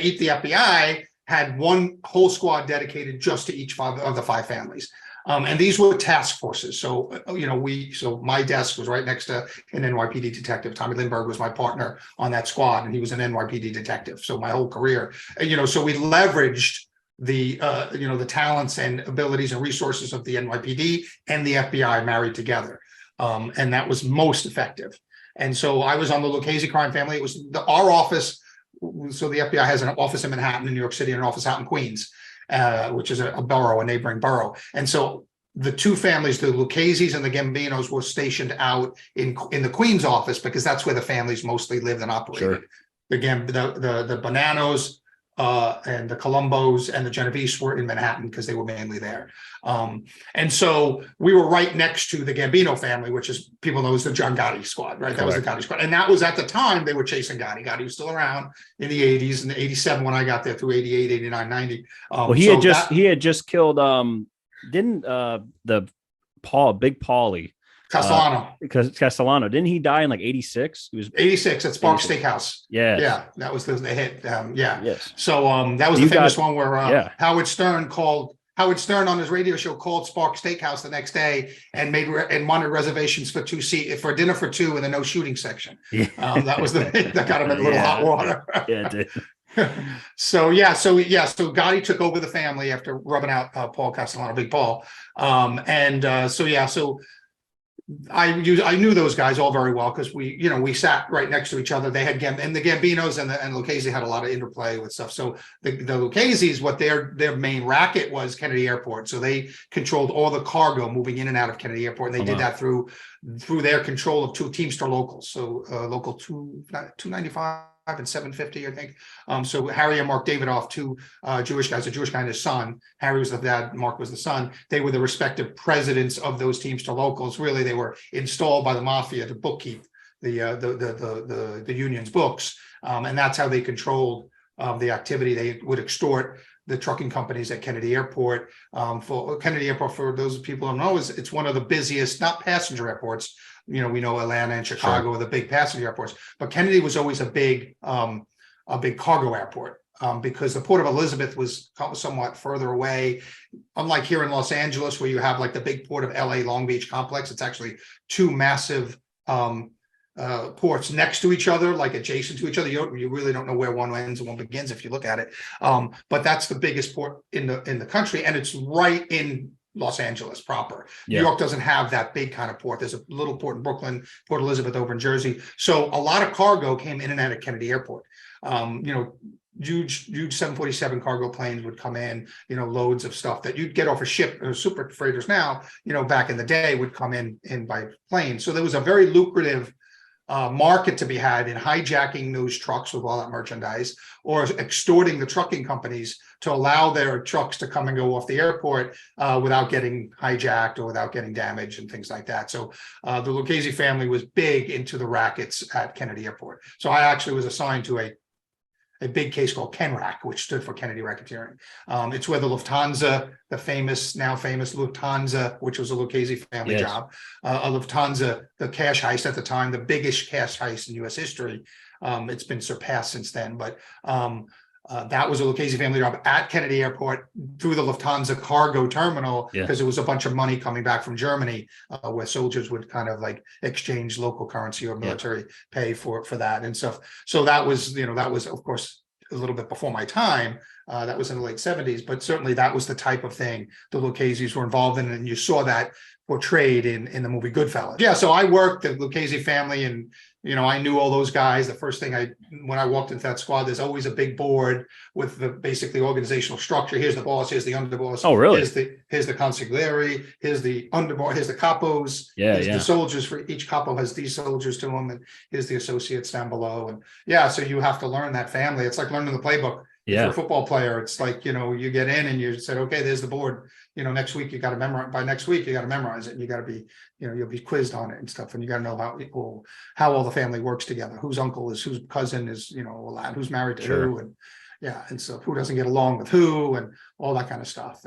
the FBI had one whole squad dedicated just to each of the 5 families. And these were task forces. So, so my desk was right next to an NYPD detective. Tommy Lindbergh was my partner on that squad, and he was an NYPD detective. So my whole career, so we leveraged the, the talents and abilities and resources of the NYPD and the FBI married together. And that was most effective. And so I was on the Lucchese crime family. It was our office. So the FBI has an office in Manhattan, in New York City, and an office out in Queens, which is a borough, a neighboring borough. And so the 2 families, the Lucchese's and the Gambinos, were stationed out in the Queens office because that's where the families mostly lived and operated. Sure. The Bonanos and the Colombos and the Genovese were in Manhattan because they were mainly there. And so we were right next to the Gambino family, which is, people know, is the John Gotti squad, right? Correct. That was the Gotti squad. And that was at the time they were chasing Gotti. Gotti was still around in the 80s and 87 when I got there, through 88, 89, 90. Well, he had just killed didn't the Big Paulie Castellano, didn't he die in like 86? He was 86 at Sparks Steakhouse. Yeah, that was the hit. Yes. So that was the famous one where Howard Stern on his radio show called Sparks Steakhouse the next day and wanted reservations for for dinner for 2 in the no shooting section. That was that got him in a little hot water. Yeah, it did. So Gotti took over the family after rubbing out Paul Castellano, Big Paul. So I knew those guys all very well because we sat right next to each other. They had and the Gambinos and Lucchese had a lot of interplay with stuff. So the Lucchese's, what their main racket was Kennedy Airport. So they controlled all the cargo moving in and out of Kennedy Airport, and they did that through their control of 2 Teamster locals. So local 295 and 750, I think. So Harry and Mark Davidoff, 2 Jewish guys, a Jewish guy and his son. Harry was the dad, Mark was the son. They were the respective presidents of those Teamster locals. Really, they were installed by the mafia to bookkeep the union's books, and that's how they controlled the activity. They would extort the trucking companies at Kennedy Airport. For Kennedy Airport, for those people who don't know, it's one of the busiest, not passenger airports. We know Atlanta and Chicago are the big passenger airports, but Kennedy was always a big cargo airport because the Port of Elizabeth was somewhat further away. Unlike here in Los Angeles, where you have like the big Port of LA Long Beach complex, it's actually 2 massive ports next to each other, like adjacent to each other. You really don't know where one ends and one begins if you look at it. But that's the biggest port in the country, and it's right in Los Angeles proper. New York doesn't have that big kind of port. There's a little port in Brooklyn, Port Elizabeth over in Jersey. So a lot of cargo came in and out of Kennedy Airport. Huge 747 cargo planes would come in, loads of stuff that you'd get off a ship, or super freighters now, back in the day would come in by plane. So there was a very lucrative market to be had in hijacking those trucks with all that merchandise, or extorting the trucking companies to allow their trucks to come and go off the airport without getting hijacked or without getting damaged and things like that. So the Lucchese family was big into the rackets at Kennedy Airport. So I actually was assigned to a big case called KENRAC, which stood for Kennedy Racketeering. It's where the Lufthansa, now famous Lufthansa, which was a Lucchese family job, Lufthansa, the cash heist at the time, the biggest cash heist in U.S. history. It's been surpassed since then, but that was a Lucchese family job at Kennedy Airport through the Lufthansa cargo terminal, because there was a bunch of money coming back from Germany where soldiers would kind of like exchange local currency or military pay for that and stuff. So that was, that was of course a little bit before my time. That was in the late 70s, but certainly that was the type of thing the Lucchese's were involved in, and you saw that portrayed in the movie Goodfellas. Yeah, so I worked the Lucchese family, and I knew all those guys. The first thing when I walked into that squad, there's always a big board with the basically organizational structure. Here's the boss, here's the underboss. Oh, really? Here's the consigliere, here's the underboss, here's the capos, here's the soldiers. For each capo has these soldiers to them, and here's the associates down below. And so you have to learn that family. It's like learning the playbook. If you're a football player, it's like, you get in and you said, okay, there's the board. Next week you got to memorize. By next week you got to memorize it. And you got to be, you'll be quizzed on it and stuff. And you got to know how all the family works together. Whose uncle is whose cousin is, who's married to who, and and so who doesn't get along with who, and all that kind of stuff.